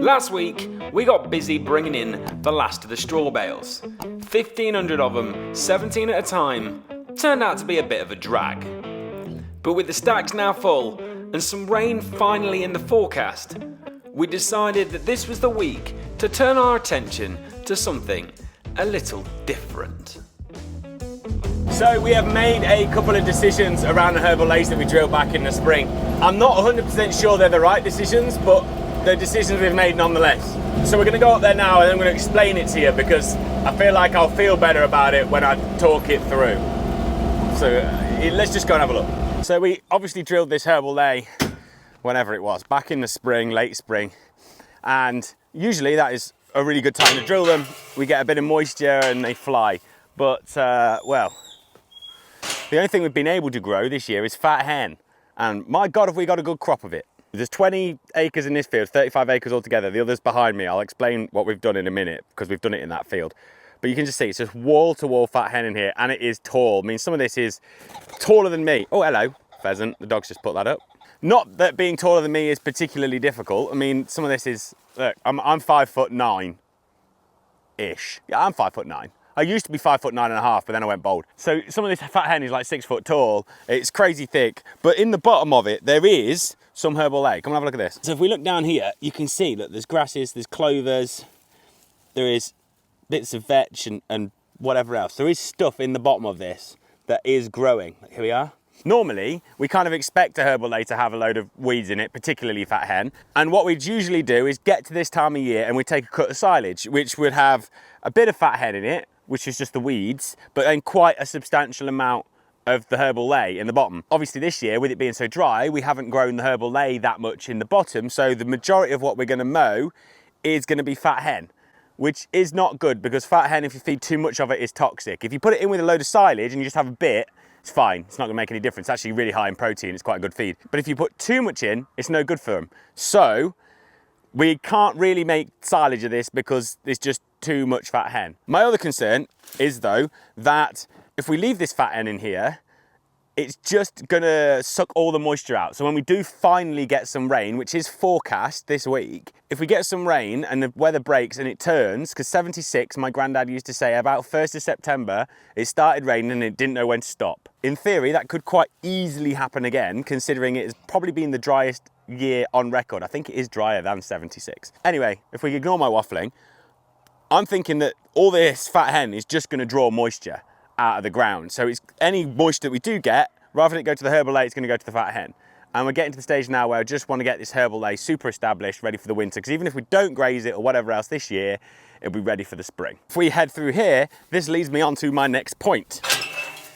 Last week, we got busy bringing in the last of the straw bales. 1,500 of them, 17 at a time, turned out to be a bit of a drag. But with the stacks now full, and some rain finally in the forecast, we decided that this was the week to turn our attention to something a little different. So we have made a couple of decisions around the herbal leys that we drilled back in the spring. I'm not 100% sure they're the right decisions, but they're decisions we've made nonetheless. So we're going to go up there now and I'm going to explain it to you because I feel like I'll feel better about it when I talk it through. So let's just go and have a look. So we obviously drilled this herbal ley, whenever it was, back in the spring, late spring. And usually that is a really good time to drill them. We get a bit of moisture and they fly. But, well, the only thing we've been able to grow this year is fat hen. And my God, have we got a good crop of it. There's 20 acres in this field, 35 acres altogether. The other's behind me. I'll explain what we've done in a minute because we've done it in that field. But you can just see it's just wall-to-wall fat hen in here and it is tall. I mean, some of this is taller than me. Oh, hello, pheasant. The dog's just put that up. Not that being taller than me is particularly difficult. I mean, some of this is, look, I'm 5'9"-ish. Yeah, I'm 5'9". I used to be 5'9.5", but then I went bald. So some of this fat hen is like 6 foot tall. It's crazy thick, but in the bottom of it, there is some herbal ley. Come and have a look at this. So if we look down here, you can see that there's grasses, there's clovers, there is bits of vetch and whatever else. There is stuff in the bottom of this that is growing. Here we are. Normally, we kind of expect a herbal ley to have a load of weeds in it, particularly fat hen. And what we'd usually do is get to this time of year and we take a cut of silage, which would have a bit of fat hen in it, which is just the weeds, but then quite a substantial amount of the herbal ley in the bottom. Obviously this year, with it being so dry, we haven't grown the herbal ley that much in the bottom, so the majority of what we're gonna mow is gonna be fat hen, which is not good because fat hen, if you feed too much of it, is toxic. If you put it in with a load of silage and you just have a bit, it's fine, it's not gonna make any difference. It's actually really high in protein, it's quite a good feed. But if you put too much in, it's no good for them. So, we can't really make silage of this because there's just too much fat hen. My other concern is though, that if we leave this fat hen in here, it's just gonna suck all the moisture out. So when we do finally get some rain, which is forecast this week, if we get some rain and the weather breaks and it turns, because 76, my granddad used to say about 1st of September, it started raining and it didn't know when to stop. In theory, that could quite easily happen again, considering it has probably been the driest year on record. I think it is drier than 76. Anyway, if we ignore my waffling, I'm thinking that all this fat hen is just gonna draw moisture out of the ground. So it's any moisture that we do get, rather than it go to the herbal ley, it's gonna go to the fat hen. And we're getting to the stage now where I just wanna get this herbal ley super established, ready for the winter, because even if we don't graze it or whatever else this year, it'll be ready for the spring. If we head through here, this leads me on to my next point.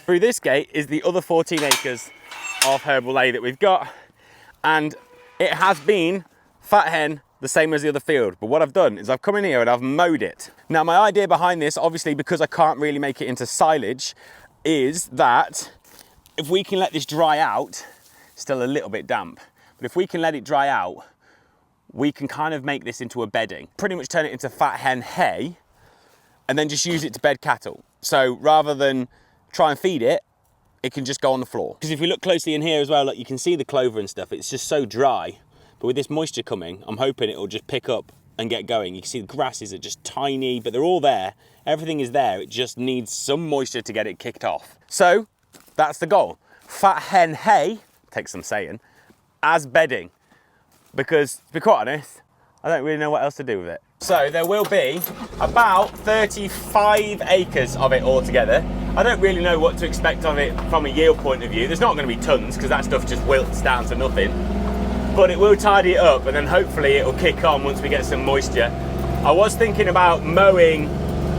Through this gate is the other 14 acres of herbal ley that we've got. And it has been fat hen, the same as the other field. But what I've done is I've come in here and I've mowed it. Now my idea behind this, obviously because I can't really make it into silage, is that if we can let this dry out, still a little bit damp, but if we can let it dry out, we can kind of make this into a bedding. Pretty much turn it into fat hen hay and then just use it to bed cattle. So rather than try and feed it, it can just go on the floor. Because if we look closely in here as well, look, you can see the clover and stuff, it's just so dry. But with this moisture coming, I'm hoping it'll just pick up and get going. You can see the grasses are just tiny, but they're all there. Everything is there. It just needs some moisture to get it kicked off. So that's the goal. Fat hen hay, takes some saying, as bedding. Because to be quite honest, I don't really know what else to do with it. So there will be about 35 acres of it all together. I don't really know what to expect of it from a yield point of view. There's not going to be tons because that stuff just wilts down to nothing. But it will tidy it up and then hopefully it will kick on once we get some moisture. I was thinking about mowing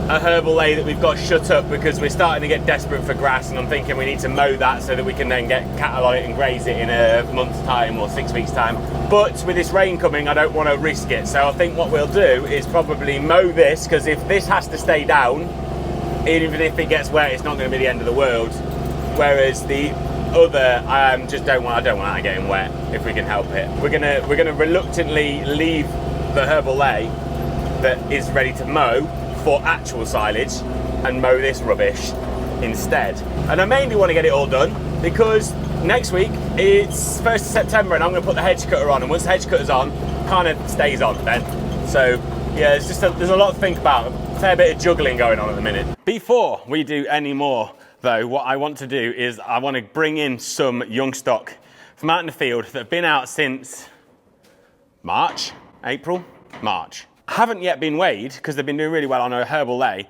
a herbal ley that we've got shut up because we're starting to get desperate for grass, and I'm thinking we need to mow that so that we can then get cattle on it and graze it in a month's time or 6 weeks time. But with this rain coming, I don't want to risk it. So I think what we'll do is probably mow this, because if this has to stay down, even if it gets wet, it's not going to be the end of the world. Whereas the other, I don't want that getting wet if we can help it. We're gonna reluctantly leave the herbal ley that is ready to mow for actual silage and mow this rubbish instead. And I mainly want to get it all done because next week it's 1st of September and I'm going to put the hedge cutter on, and once the hedge cutter's on, kind of stays on then. So yeah, there's a lot to think about. A fair bit of juggling going on at the minute. Before we do any more though, what I want to do is I want to bring in some young stock from out in the field that have been out since March. Haven't yet been weighed because they've been doing really well on a herbal lay,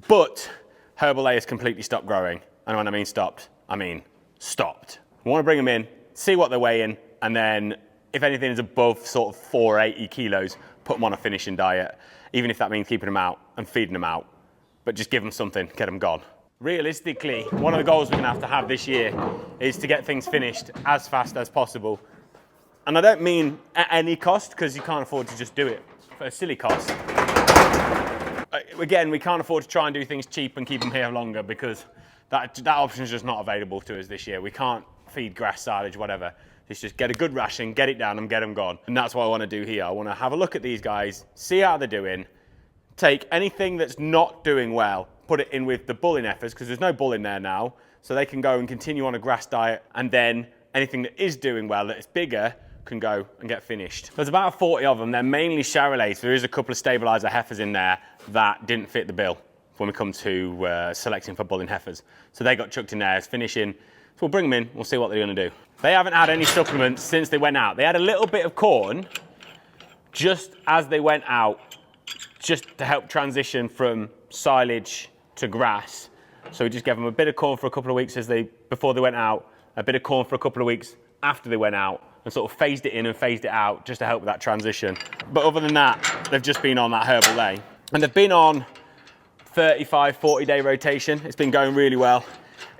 but herbal lay has completely stopped growing. And when I mean stopped, I mean stopped. I want to bring them in, see what they're weighing, and then if anything is above sort of 480 kilos, put them on a finishing diet, even if that means keeping them out and feeding them out, but just give them something, get them gone. Realistically, one of the goals we're going to have this year is to get things finished as fast as possible. And I don't mean at any cost, because you can't afford to just do it for a silly cost. Again, we can't afford to try and do things cheap and keep them here longer, because that option is just not available to us this year. We can't feed grass, silage, whatever. It's just get a good ration, get it down and get them gone. And that's what I want to do here. I want to have a look at these guys, see how they're doing, take anything that's not doing well, put it in with the bulling heifers, because there's no bull in there now, so they can go and continue on a grass diet, and then anything that is doing well, that is bigger, can go and get finished. There's about 40 of them. They're mainly Charolais. There is a couple of stabilizer heifers in there that didn't fit the bill when we come to selecting for bulling heifers. So they got chucked in there as finishing. So we'll bring them in, we'll see what they're gonna do. They haven't had any supplements since they went out. They had a little bit of corn just as they went out, just to help transition from silage to grass. So we just gave them a bit of corn for a couple of weeks before they went out, a bit of corn for a couple of weeks after they went out, and sort of phased it in and phased it out just to help with that transition. But other than that, they've just been on that herbal lay. And they've been on 35, 40 day rotation. It's been going really well,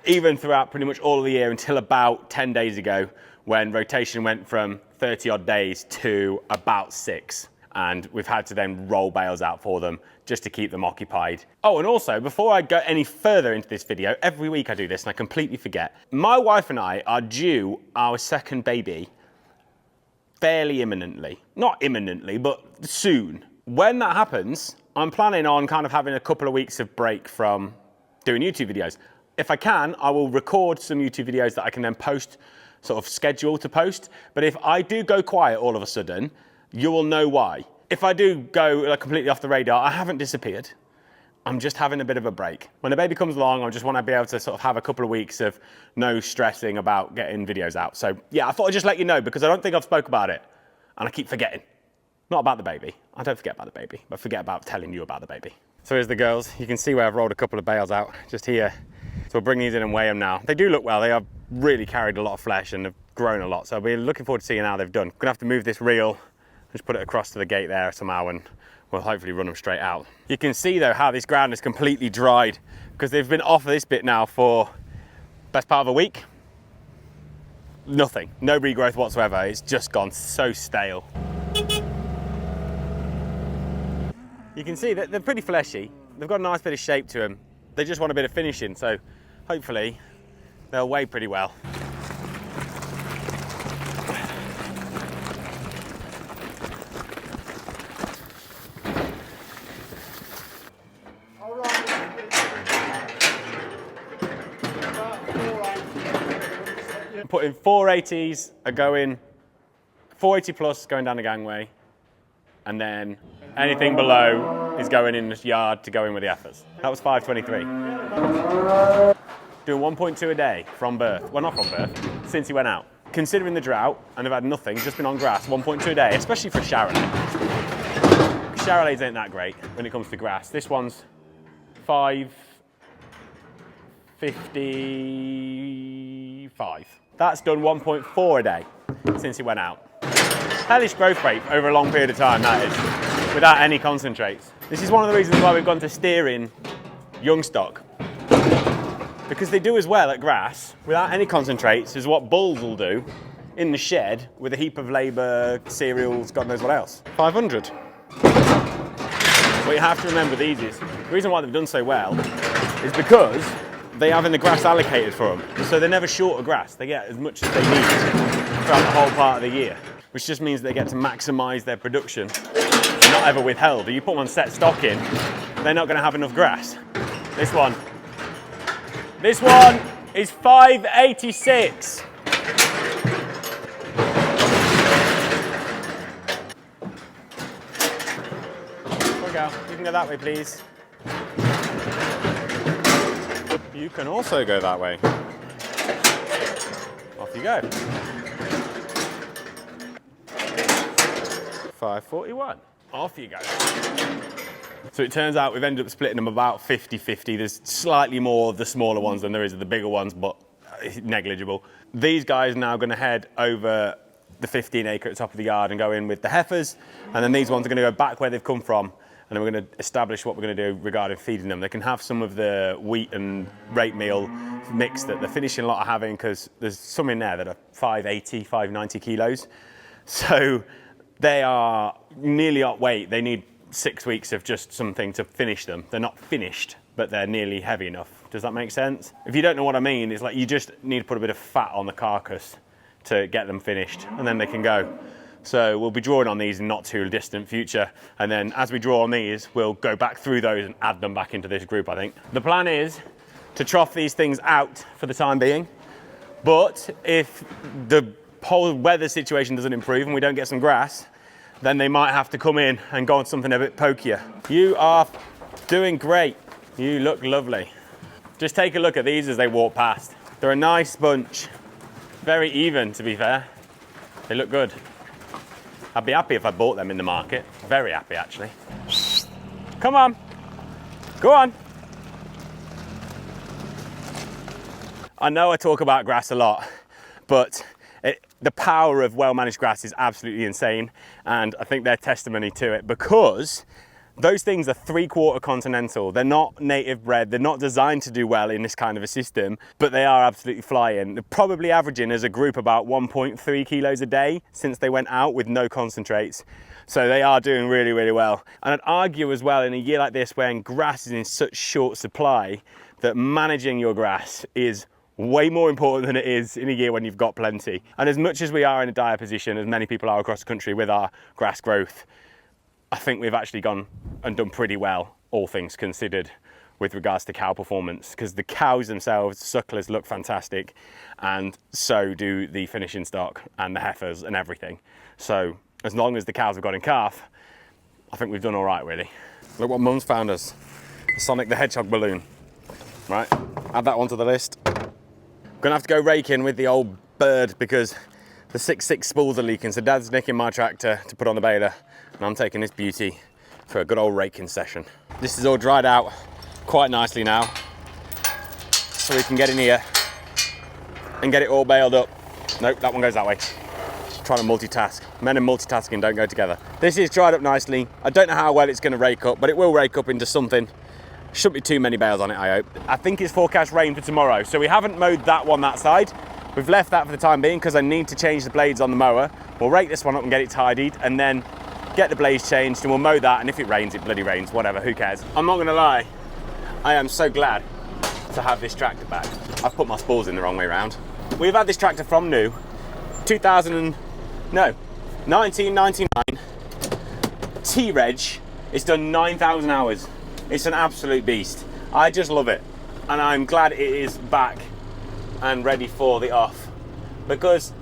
even throughout pretty much all of the year until about 10 days ago, when rotation went from 30 odd days to about 6. And we've had to then roll bales out for them just to keep them occupied. Oh, and also, before I go any further into this video, every week I do this and I completely forget. My wife and I are due our second baby fairly imminently. Not imminently, but soon. When that happens, I'm planning on kind of having a couple of weeks of break from doing YouTube videos. If I can, I will record some YouTube videos that I can then post, sort of schedule to post. But if I do go quiet all of a sudden, you will know why. If I do go completely off the radar, I haven't disappeared. I'm just having a bit of a break. When the baby comes along, I just want to be able to sort of have a couple of weeks of no stressing about getting videos out. So yeah, I thought I'd just let you know, because I don't think I've spoke about it and I keep forgetting. Not about the baby. I don't forget about the baby, but forget about telling you about the baby. So here's the girls. You can see where I've rolled a couple of bales out just here. So we'll bring these in and weigh them now. They do look well. They have really carried a lot of flesh and have grown a lot. So I'll be looking forward to seeing how they've done. Gonna have to move this reel, just put it across to the gate there somehow, and we'll hopefully run them straight out. You can see though how this ground is completely dried, because they've been off of this bit now for best part of a week. Nothing, no regrowth whatsoever. It's just gone so stale. You can see that they're pretty fleshy. They've got a nice bit of shape to them. They just want a bit of finishing, so hopefully they'll weigh pretty well. Putting 480s are going, 480 plus going down the gangway, and then anything below is going in the yard to go in with the heifers. That was 523. Doing 1.2 a day from birth. Well, not from birth, since he went out. Considering the drought, and they've had nothing, just been on grass, 1.2 a day, especially for Charolais. Charolais ain't that great when it comes to grass. This one's 555. That's done 1.4 a day since he went out. Hellish growth rate over a long period of time, that is, without any concentrates. This is one of the reasons why we've gone to steering young stock, because they do as well at grass without any concentrates as what bulls will do in the shed with a heap of labour, cereals, God knows what else. 500. What you have to remember with these is, the reason why they've done so well is because they have in the grass allocated for them. So they're never short of grass. They get as much as they need throughout the whole part of the year, which just means they get to maximise their production, not ever withheld. If you put them on set stock in, they're not going to have enough grass. This one is 586. go. You can go that way, please. You can also go that way. Off you go. 541. Off you go. So it turns out we've ended up splitting them about 50-50. There's slightly more of the smaller ones than there is of the bigger ones, but negligible. These guys are now going to head over the 15 acre at the top of the yard and go in with the heifers, and then these ones are going to go back where they've come from, and then we're going to establish what we're going to do regarding feeding them. They can have some of the wheat and rape meal mix that the finishing lot are having, because there's some in there that are 580, 590 kilos. So they are nearly at weight. They need 6 weeks of just something to finish them. They're not finished, but they're nearly heavy enough. Does that make sense? If you don't know what I mean, it's like you just need to put a bit of fat on the carcass to get them finished, and then they can go. So we'll be drawing on these in not too distant future, and then as we draw on these, we'll go back through those and add them back into this group, I think. The plan is to trough these things out for the time being, but if the whole weather situation doesn't improve and we don't get some grass, then they might have to come in and go on something a bit pokier. You are doing great. You look lovely. Just take a look at these as they walk past. They're a nice bunch. Very even, to be fair. They look good. I'd be happy if I bought them in the market. Very happy, actually. Come on. Go on. I know I talk about grass a lot, but the power of well-managed grass is absolutely insane, and I think they're testimony to it, because those things are 3/4 continental. They're not native bred. They're not designed to do well in this kind of a system, but they are absolutely flying. They're probably averaging as a group about 1.3 kilos a day since they went out with no concentrates. So they are doing really, really well. And I'd argue as well, in a year like this, when grass is in such short supply, that managing your grass is way more important than it is in a year when you've got plenty. And as much as we are in a dire position, as many people are across the country with our grass growth, I think we've actually gone and done pretty well, all things considered, with regards to cow performance, because the cows themselves, sucklers, look fantastic, and so do the finishing stock and the heifers and everything. So as long as the cows have got in calf, I think we've done all right, really. Look what Mum's found us, the Sonic the Hedgehog balloon. Right, add that one to the list. Gonna have to go raking with the old bird because the 6.6 spools are leaking, so Dad's nicking my tractor to put on the baler, and I'm taking this beauty for a good old raking session. This is all dried out quite nicely now, so we can get in here and get it all baled up. Nope, that one goes that way. Trying to multitask. Men and multitasking don't go together. This is dried up nicely. I don't know how well it's going to rake up, but it will rake up into something. Shouldn't be too many bales on it, I hope. I think it's forecast rain for tomorrow, so we haven't mowed that one that side. We've left that for the time being because I need to change the blades on the mower. We'll rake this one up and get it tidied, and then get the blades changed, and we'll mow that, and if it rains, it bloody rains, whatever, who cares. I'm not gonna lie, I am so glad to have this tractor back. I've put my spools in the wrong way around. We've had this tractor from new, 1999, T-Reg. It's done 9,000 hours. It's an absolute beast. I just love it, and I'm glad it is back and ready for the off, because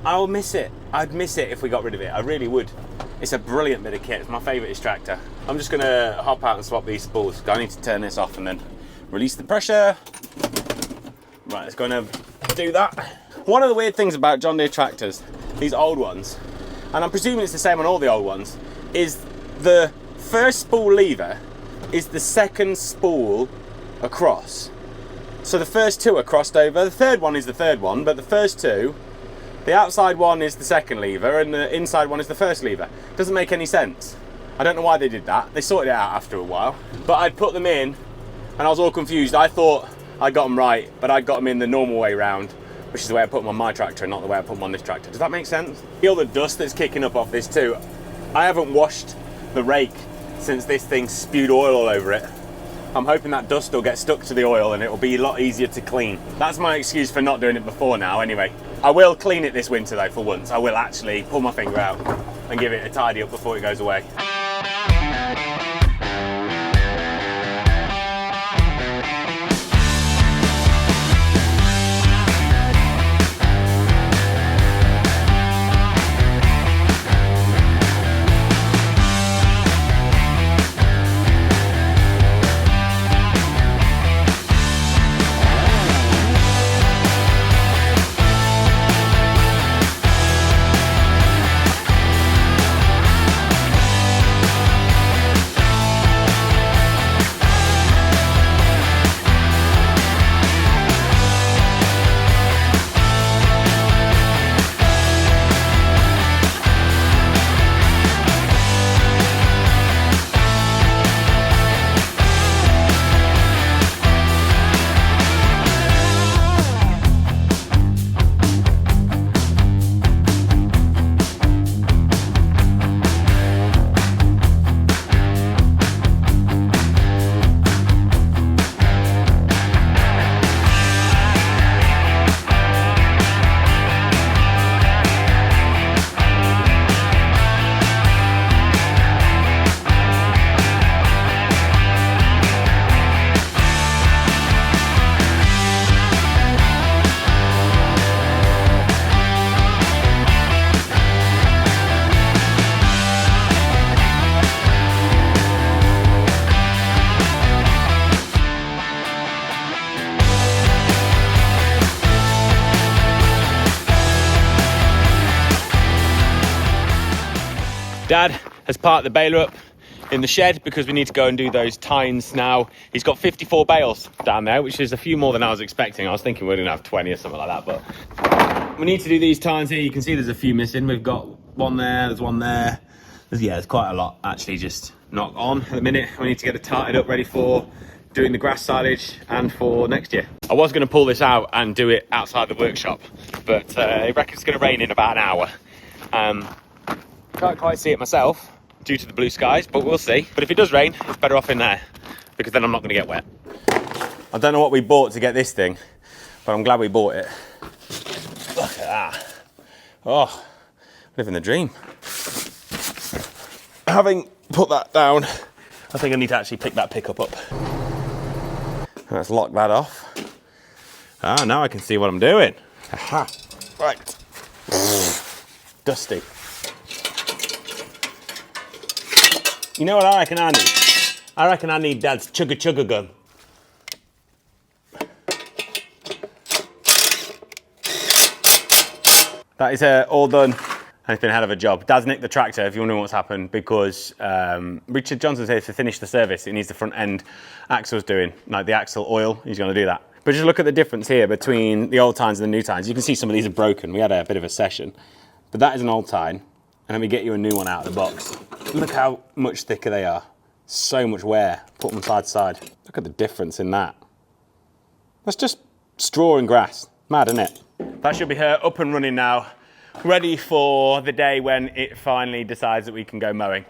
I'll miss it. I'd miss it if we got rid of it. I really would. It's a brilliant bit of kit. It's my favourite tractor. I'm just gonna hop out and swap these spools. I need to turn this off and then release the pressure. Right, let's go and do that. One of the weird things about John Deere tractors, these old ones, and I'm presuming it's the same on all the old ones, is the first spool lever is the second spool across. So the first two are crossed over. The third one is the third one, but the first two, the outside one is the second lever and the inside one is the first lever. Doesn't make any sense. I don't know why they did that. They sorted it out after a while. But I'd put them in and I was all confused. I thought I got them right, but I got them in the normal way round, which is the way I put them on my tractor and not the way I put them on this tractor. Does that make sense? Feel the dust that's kicking up off this too. I haven't washed the rake since this thing spewed oil all over it. I'm hoping that dust will get stuck to the oil and it will be a lot easier to clean. That's my excuse for not doing it before now anyway. I will clean it this winter though, for once. I will actually pull my finger out and give it a tidy up before it goes away. Dad has parked the baler up in the shed because we need to go and do those tines now. He's got 54 bales down there, which is a few more than I was expecting. I was thinking we're gonna have 20 or something like that, but we need to do these tines here. You can see there's a few missing. We've got one there, there's one there. There's quite a lot actually just not on at the minute. We need to get it tarted up, ready for doing the grass silage and for next year. I was going to pull this out and do it outside the workshop, but I reckon it's going to rain in about an hour. Can't quite see it myself due to the blue skies, but we'll see. But if it does rain, it's better off in there because then I'm not going to get wet. I don't know what we bought to get this thing, but I'm glad we bought it. Look at that. Oh, living the dream. Having put that down, I think I need to actually pick that pickup up. Let's lock that off. Ah, now I can see what I'm doing. Aha. Right. Dusty. You know what I reckon I need? I reckon I need Dad's chugga chugga gun. That is all done. And it's been a hell of a job. Dad's nicked the tractor, if you wonder what's happened, because Richard Johnson's here to finish the service. It needs the front end axles doing, like the axle oil, he's gonna do that. But just look at the difference here between the old tines and the new tines. You can see some of these are broken. We had a bit of a session. But that is an old tine, and let me get you a new one out of the box. Look how much thicker they are. So much wear, put them side to side. Look at the difference in that. That's just straw and grass. Mad, isn't it? That should be her up and running now. Ready for the day when it finally decides that we can go mowing.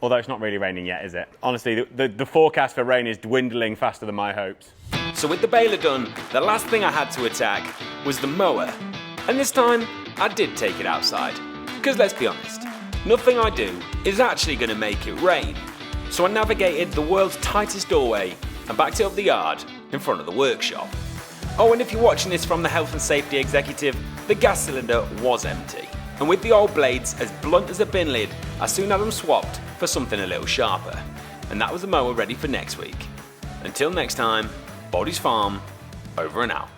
Although it's not really raining yet, is it? Honestly, the forecast for rain is dwindling faster than my hopes. So with the baler done, the last thing I had to attack was the mower. And this time, I did take it outside. Because let's be honest, nothing I do is actually going to make it rain. So I navigated the world's tightest doorway and backed it up the yard in front of the workshop. Oh, and if you're watching this from the health and safety executive, the gas cylinder was empty. And with the old blades as blunt as a bin lid, I soon had them swapped for something a little sharper. And that was the mower ready for next week. Until next time, Baldy's Farm, over and out.